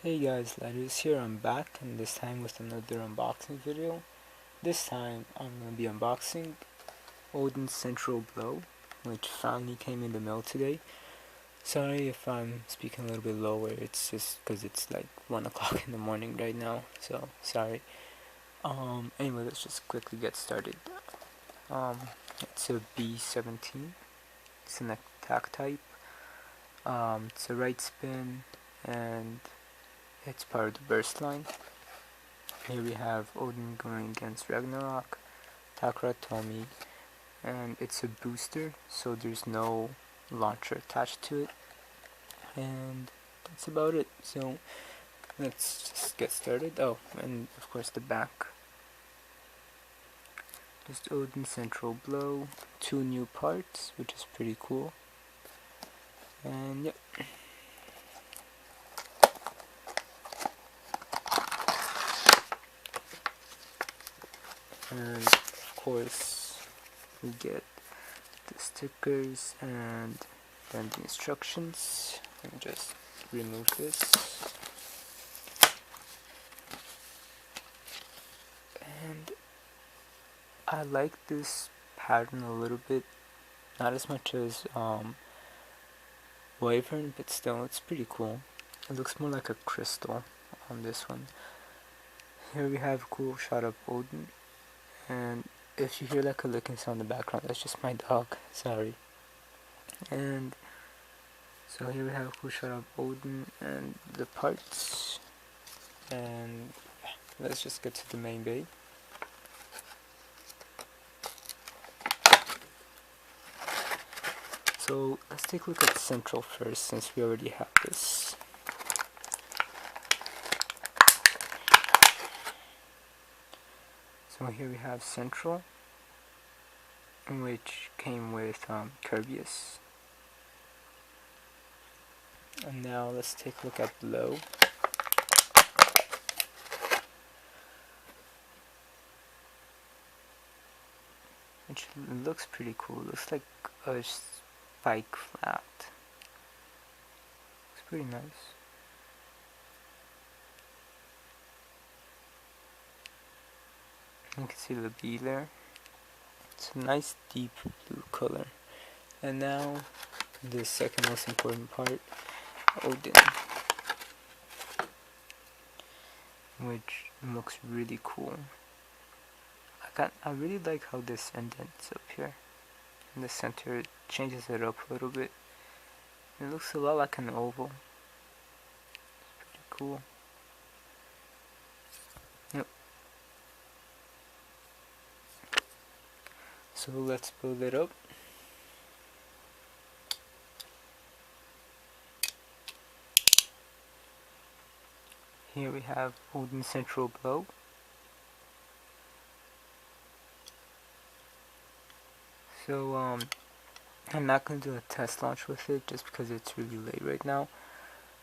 Hey guys, Ladders here. I'm back, and this time with another unboxing video. This time I'm going to be unboxing Odin's Central Blow, which finally came in the mail today. Sorry if I'm speaking a little bit lower, it's just because it's like 1 o'clock in the morning right now, so sorry. Anyway, let's just quickly get started. It's a B17, it's an attack type. It's a right spin, and it's part of the burst line. Here we have Odin going against Ragnarok, Takara Tomy, and it's a booster, so there's no launcher attached to it. And that's about it. So let's just get started. Oh, and of course the back. Just Odin Central Blow, 2 new parts, which is pretty cool. And yep. And of course we get the stickers and then the instructions. Let me just remove this. And I like this pattern a little bit, not as much as Wyvern, but still it's pretty cool. It looks more like a crystal on this one. Here we have a cool shot of Odin, and if you hear like a licking sound in the background, that's just my dog, sorry. And so here we have a cool shot of Odin and the parts, and let's just get to the main bay. So let's take a look at Central first, since we already have this. So here we have Central, which came with Kirbyus. And now let's take a look at Blow. Which looks pretty cool. Looks like a spike flat. Looks pretty nice. You can see the B there. It's a nice deep blue color. And now the second most important part, Odin, which looks really cool. I really like how this indents up here in the center. It changes it up a little bit. It looks a lot like an oval. It's pretty cool. Yep. So let's build it up. Here we have Odin Central Blow. So I'm not going to do a test launch with it just because it's really late right now.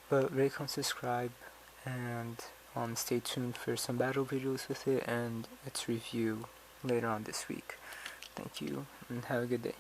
But rate, comment, subscribe, and stay tuned for some battle videos with it and its review later on this week. Thank you, and have a good day.